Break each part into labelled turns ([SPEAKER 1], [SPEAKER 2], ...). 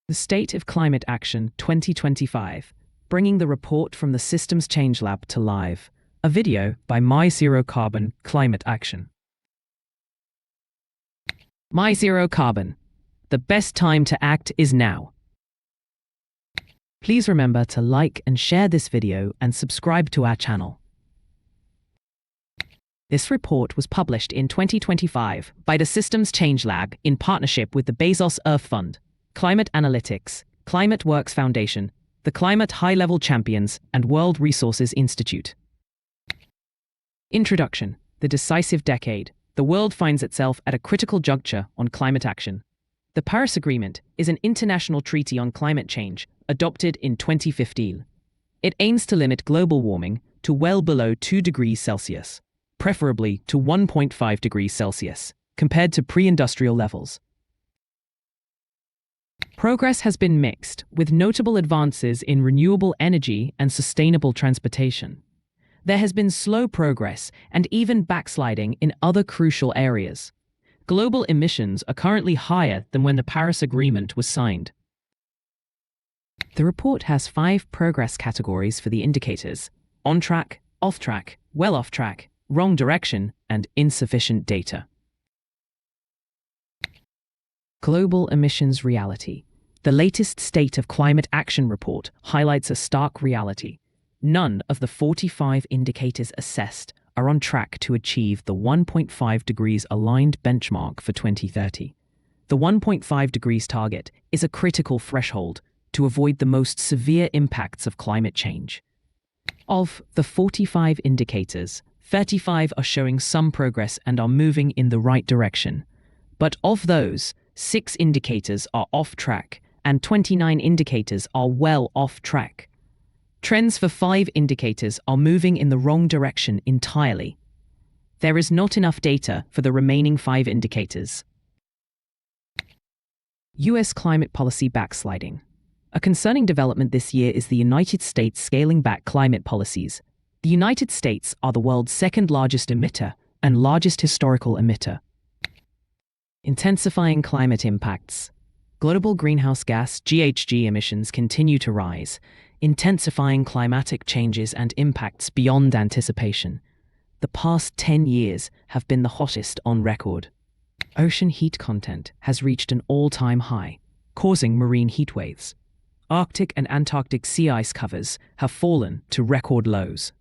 [SPEAKER 1] The State of Climate Action 2025, bringing the report from the Systems Change Lab to life. A video by My Zero Carbon Climate Action. My Zero Carbon. The best time to act is now. Please remember to like and share this video and subscribe to our channel. This report was published in 2025 by the Systems Change Lab in partnership with the Bezos Earth Fund, Climate Analytics, Climate Works Foundation, the Climate High-Level Champions, and World Resources Institute. Introduction. The decisive decade. The world finds itself at a critical juncture on climate action. The Paris Agreement is an international treaty on climate change adopted in 2015. It aims to limit global warming to well below 2 degrees Celsius, preferably to 1.5 degrees Celsius, compared to pre-industrial levels. Progress has been mixed, with notable advances in renewable energy and sustainable transportation. There has been slow progress and even backsliding in other crucial areas. Global emissions are currently higher than when the Paris Agreement was signed. The report has 5 progress categories for the indicators: on track, off track, well off track, wrong direction, and insufficient data. Global emissions reality. The latest State of Climate Action report highlights a stark reality. None of the 45 indicators assessed are on track to achieve the 1.5 degrees aligned benchmark for 2030. The 1.5 degrees target is a critical threshold to avoid the most severe impacts of climate change. Of the 45 indicators, 35 are showing some progress and are moving in the right direction. But of those, 6 indicators are off track and 29 indicators are well off track. Trends for 5 indicators are moving in the wrong direction entirely. There is not enough data for the remaining 5 indicators. U.S. climate policy backsliding. A concerning development this year is the United States scaling back climate policies. The United States are the world's second largest emitter and largest historical emitter. Intensifying climate impacts. Global greenhouse gas (GHG) emissions continue to rise, intensifying climatic changes and impacts beyond anticipation. The past 10 years have been the hottest on record. Ocean heat content has reached an all-time high, causing marine heat waves. Arctic and Antarctic sea ice covers have fallen to record lows.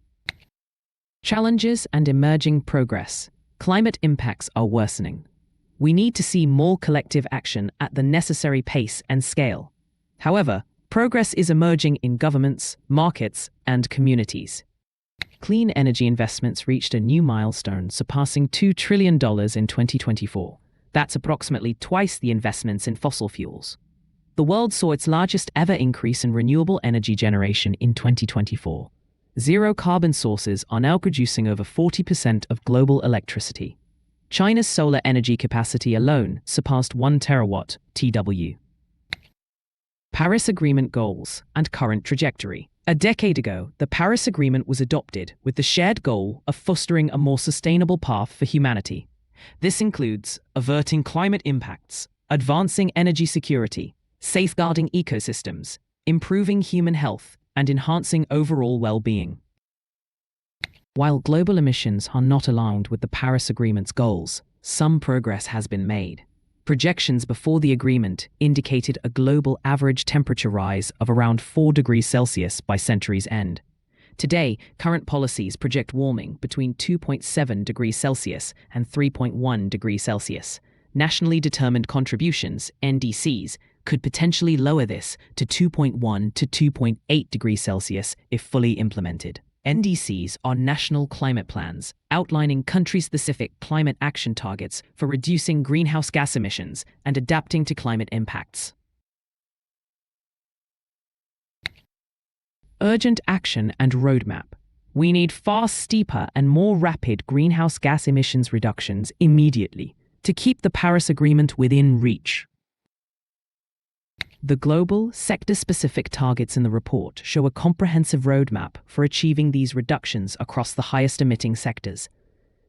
[SPEAKER 1] Challenges and emerging progress. Climate impacts are worsening. We need to see more collective action at the necessary pace and scale. However, progress is emerging in governments, markets, and communities. Clean energy investments reached a new milestone, surpassing $2 trillion in 2024. That's approximately twice the investments in fossil fuels. The world saw its largest ever increase in renewable energy generation in 2024. Zero-carbon sources are now producing over 40% of global electricity. China's solar energy capacity alone surpassed 1 terawatt (TW). Paris Agreement goals and current trajectory. A decade ago, the Paris Agreement was adopted with the shared goal of fostering a more sustainable path for humanity. This includes averting climate impacts, advancing energy security, safeguarding ecosystems, improving human health, and enhancing overall well-being. While global emissions are not aligned with the Paris Agreement's goals, some progress has been made. Projections before the agreement indicated a global average temperature rise of around 4 degrees Celsius by century's end. Today, current policies project warming between 2.7 degrees Celsius and 3.1 degrees Celsius. Nationally determined contributions, NDCs, could potentially lower this to 2.1 to 2.8 degrees Celsius if fully implemented. NDCs are national climate plans outlining country-specific climate action targets for reducing greenhouse gas emissions and adapting to climate impacts. Urgent action and roadmap. We need far steeper and more rapid greenhouse gas emissions reductions immediately to keep the Paris Agreement within reach. The global, sector-specific targets in the report show a comprehensive roadmap for achieving these reductions across the highest emitting sectors.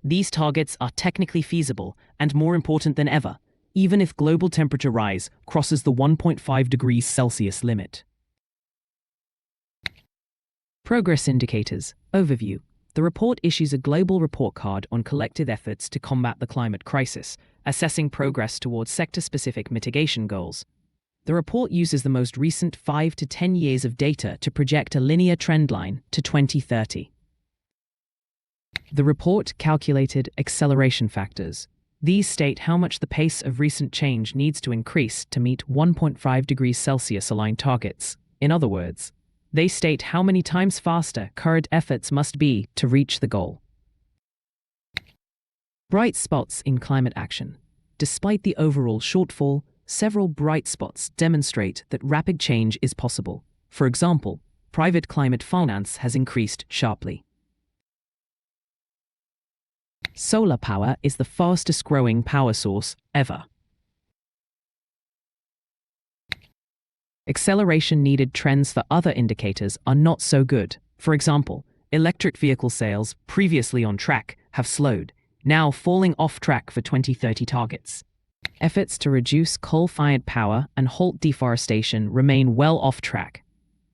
[SPEAKER 1] These targets are technically feasible and more important than ever, even if global temperature rise crosses the 1.5 degrees Celsius limit. Progress Indicators Overview. The report issues a global report card on collective efforts to combat the climate crisis, assessing progress towards sector-specific mitigation goals. The report uses the most recent 5 to 10 years of data to project a linear trend line to 2030. The report calculated acceleration factors. These state how much the pace of recent change needs to increase to meet 1.5 degrees Celsius aligned targets. In other words, they state how many times faster current efforts must be to reach the goal. Bright spots in climate action. Despite the overall shortfall, several bright spots demonstrate that rapid change is possible. For example, private climate finance has increased sharply. Solar power is the fastest growing power source ever. Acceleration needed trends for other indicators are not so good. For example, electric vehicle sales, previously on track, have slowed, now falling off track for 2030 targets. Efforts to reduce coal-fired power and halt deforestation remain well off track.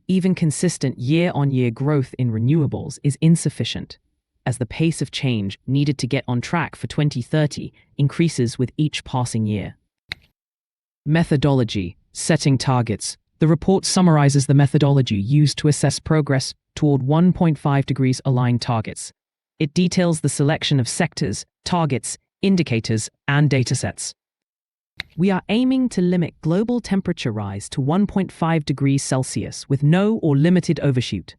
[SPEAKER 1] Even consistent year-on-year growth in renewables is insufficient, as the pace of change needed to get on track for 2030 increases with each passing year. Methodology. Setting targets. The report summarizes the methodology used to assess progress toward 1.5 degrees aligned targets. It details the selection of sectors, targets, indicators, and datasets. We are aiming to limit global temperature rise to 1.5 degrees Celsius with no or limited overshoot.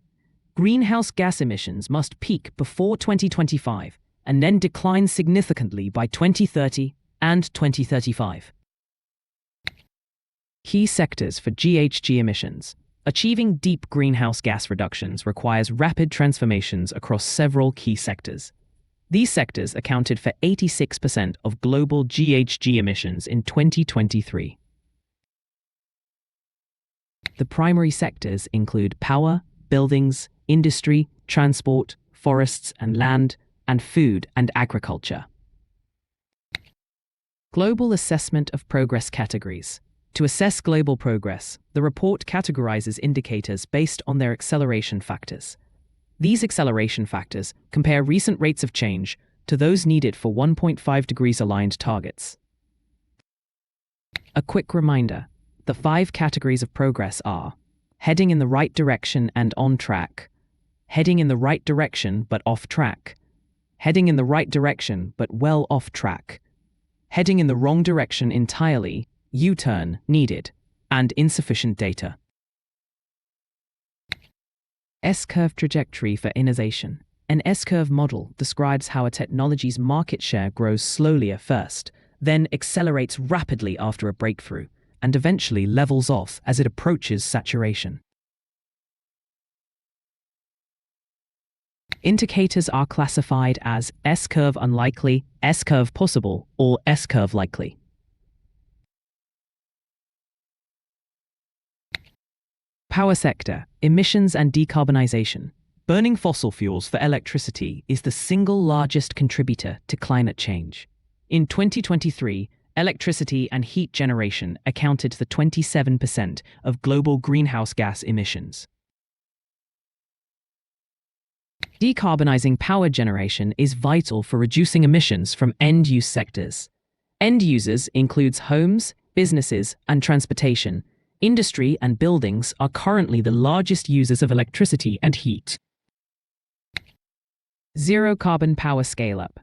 [SPEAKER 1] Greenhouse gas emissions must peak before 2025 and then decline significantly by 2030 and 2035. Key sectors for GHG emissions. Achieving deep greenhouse gas reductions requires rapid transformations across several key sectors. These sectors accounted for 86% of global GHG emissions in 2023. The primary sectors include power, buildings, industry, transport, forests and land, and food and agriculture. Global assessment of progress categories. To assess global progress, the report categorizes indicators based on their acceleration factors. These acceleration factors compare recent rates of change to those needed for 1.5 degrees aligned targets. A quick reminder, the 5 categories of progress are: heading in the right direction and on track, heading in the right direction but off track, heading in the right direction but well off track, heading in the wrong direction entirely, U-turn needed, and insufficient data. S-curve trajectory for innovation. An S-curve model describes how a technology's market share grows slowly at first, then accelerates rapidly after a breakthrough, and eventually levels off as it approaches saturation. Indicators are classified as S-curve unlikely, S-curve possible, or S-curve likely. Power sector, emissions and decarbonization. Burning fossil fuels for electricity is the single largest contributor to climate change. In 2023, electricity and heat generation accounted for 27% of global greenhouse gas emissions. Decarbonizing power generation is vital for reducing emissions from end-use sectors. End users includes homes, businesses, and transportation. Industry and buildings are currently the largest users of electricity and heat. Zero-carbon power scale-up.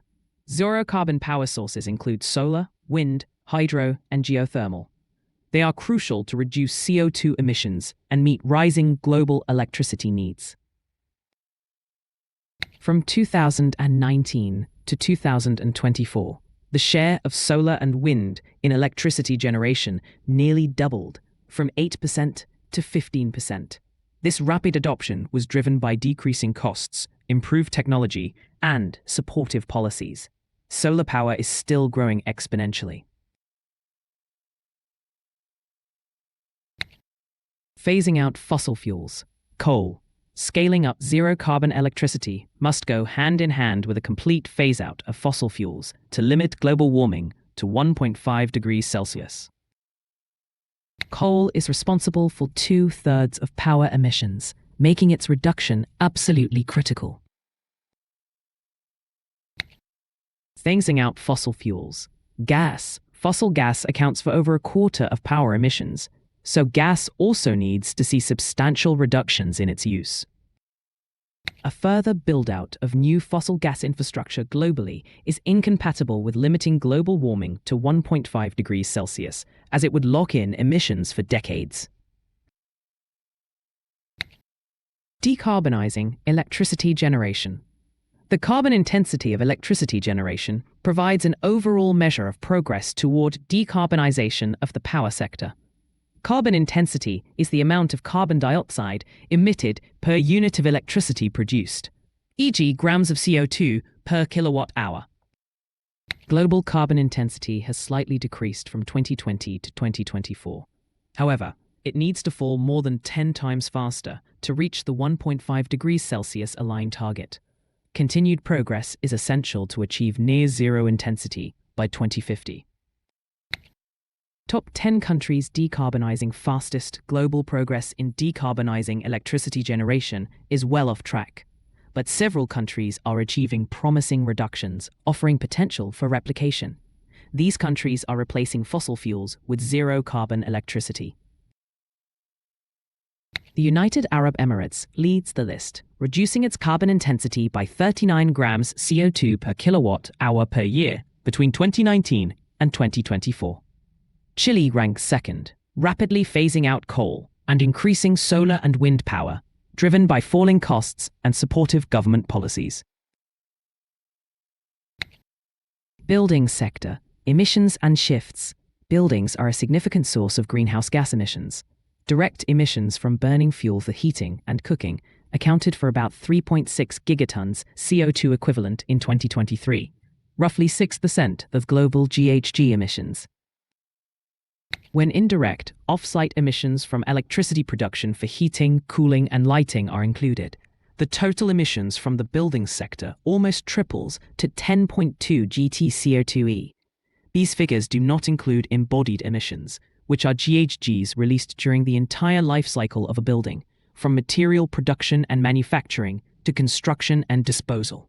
[SPEAKER 1] Zero-carbon power sources include solar, wind, hydro, and geothermal. They are crucial to reduce CO2 emissions and meet rising global electricity needs. From 2019 to 2024, the share of solar and wind in electricity generation nearly doubled, from 8% to 15%. This rapid adoption was driven by decreasing costs, improved technology, and supportive policies. Solar power is still growing exponentially. Phasing out fossil fuels. Coal. Scaling up zero-carbon electricity must go hand in hand with a complete phase-out of fossil fuels to limit global warming to 1.5 degrees Celsius. Coal is responsible for 2/3 of power emissions, making its reduction absolutely critical. Phasing out fossil fuels. Fossil gas accounts for over a quarter of power emissions, so gas also needs to see substantial reductions in its use. A further build-out of new fossil gas infrastructure globally is incompatible with limiting global warming to 1.5 degrees Celsius, as it would lock in emissions for decades. Decarbonizing electricity generation. The carbon intensity of electricity generation provides an overall measure of progress toward decarbonization of the power sector. Carbon intensity is the amount of carbon dioxide emitted per unit of electricity produced, e.g. grams of CO2 per kilowatt hour. Global carbon intensity has slightly decreased from 2020 to 2024. However, it needs to fall more than 10 times faster to reach the 1.5 degrees Celsius aligned target. Continued progress is essential to achieve near-zero intensity by 2050. Top 10 countries decarbonizing fastest. Global progress in decarbonizing electricity generation is well off track, but several countries are achieving promising reductions, offering potential for replication. These countries are replacing fossil fuels with zero-carbon electricity. The United Arab Emirates leads the list, reducing its carbon intensity by 39 grams CO2 per kilowatt hour per year between 2019 and 2024. Chile ranks second, rapidly phasing out coal and increasing solar and wind power, driven by falling costs and supportive government policies. Building sector, emissions and shifts. Buildings are a significant source of greenhouse gas emissions. Direct emissions from burning fuel for heating and cooking accounted for about 3.6 gigatons CO2 equivalent in 2023, roughly 6% of global GHG emissions. When indirect, off-site emissions from electricity production for heating, cooling, and lighting are included, the total emissions from the building sector almost triples to 10.2 GT/CO2e. These figures do not include embodied emissions, which are GHGs released during the entire life cycle of a building, from material production and manufacturing to construction and disposal.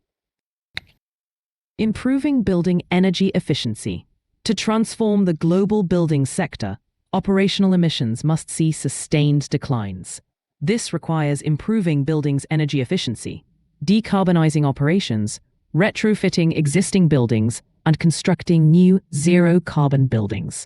[SPEAKER 1] Improving building energy efficiency. To transform the global building sector, operational emissions must see sustained declines. This requires improving buildings' energy efficiency, decarbonizing operations, retrofitting existing buildings, and constructing new zero-carbon buildings.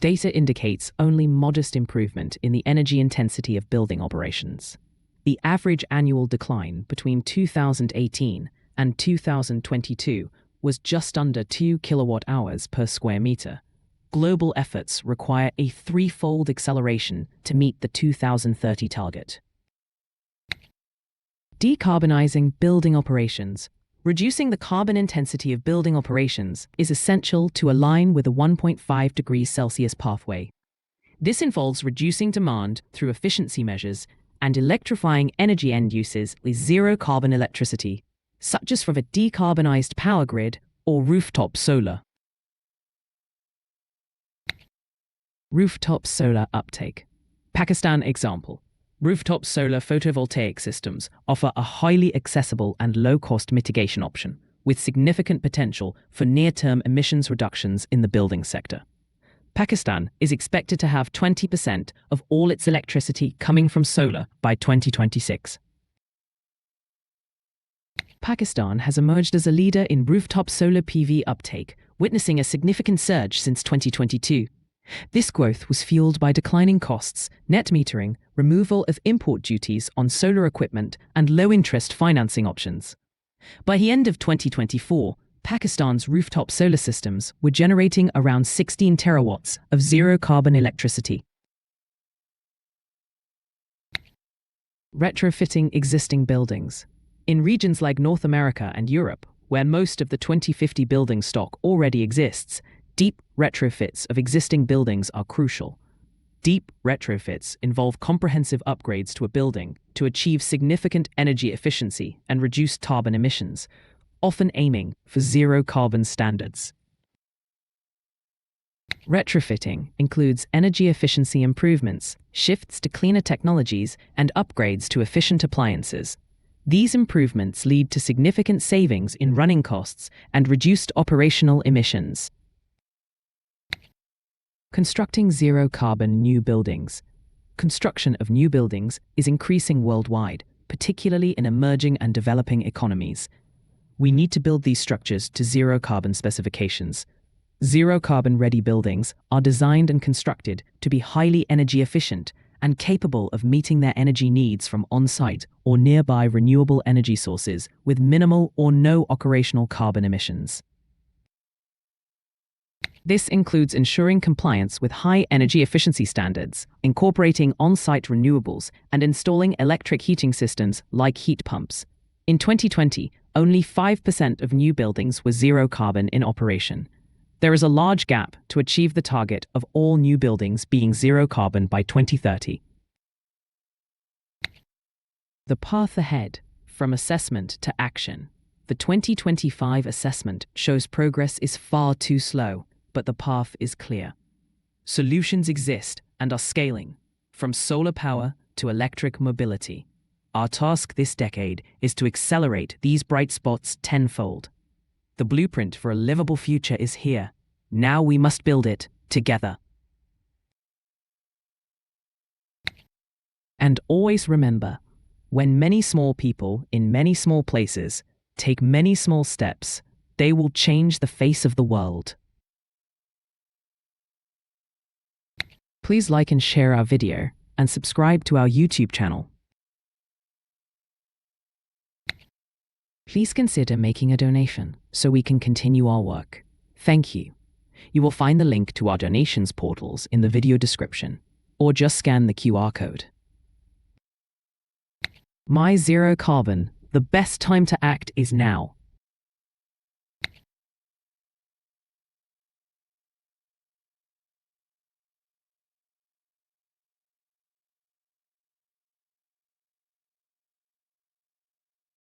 [SPEAKER 1] Data indicates only modest improvement in the energy intensity of building operations. The average annual decline between 2018 and 2022 was just under 2 kilowatt-hours per square meter. Global efforts require a threefold acceleration to meet the 2030 target. Decarbonizing building operations. Reducing the carbon intensity of building operations is essential to align with a 1.5 degrees Celsius pathway. This involves reducing demand through efficiency measures and electrifying energy end uses with zero-carbon electricity, such as from a decarbonized power grid or rooftop solar. Rooftop solar uptake. Pakistan example. Rooftop solar photovoltaic systems offer a highly accessible and low-cost mitigation option, with significant potential for near-term emissions reductions in the building sector. Pakistan is expected to have 20% of all its electricity coming from solar by 2026. Pakistan has emerged as a leader in rooftop solar PV uptake, witnessing a significant surge since 2022. This growth was fueled by declining costs, net metering, removal of import duties on solar equipment, and low-interest financing options. By the end of 2024, Pakistan's rooftop solar systems were generating around 16 terawatts of zero-carbon electricity. Retrofitting existing buildings. In regions like North America and Europe, where most of the 2050 building stock already exists, deep retrofits of existing buildings are crucial. Deep retrofits involve comprehensive upgrades to a building to achieve significant energy efficiency and reduce carbon emissions, often aiming for zero carbon standards. Retrofitting includes energy efficiency improvements, shifts to cleaner technologies, and upgrades to efficient appliances. These improvements lead to significant savings in running costs and reduced operational emissions. Constructing zero-carbon new buildings. Construction of new buildings is increasing worldwide, particularly in emerging and developing economies. We need to build these structures to zero-carbon specifications. Zero-carbon-ready buildings are designed and constructed to be highly energy efficient and capable of meeting their energy needs from on-site or nearby renewable energy sources with minimal or no operational carbon emissions. This includes ensuring compliance with high energy efficiency standards, incorporating on-site renewables, and installing electric heating systems like heat pumps. In 2020, only 5% of new buildings were zero carbon in operation. There is a large gap to achieve the target of all new buildings being zero carbon by 2030. The path ahead, from assessment to action. The 2025 assessment shows progress is far too slow, but the path is clear. Solutions exist and are scaling, from solar power to electric mobility. Our task this decade is to accelerate these bright spots tenfold. The blueprint for a livable future is here. Now we must build it together. And always remember, when many small people in many small places take many small steps, they will change the face of the world. Please like and share our video and subscribe to our YouTube channel. Please consider making a donation so we can continue our work. Thank you. You will find the link to our donations portals in the video description, or just scan the QR code. My Zero Carbon, the best time to act is now.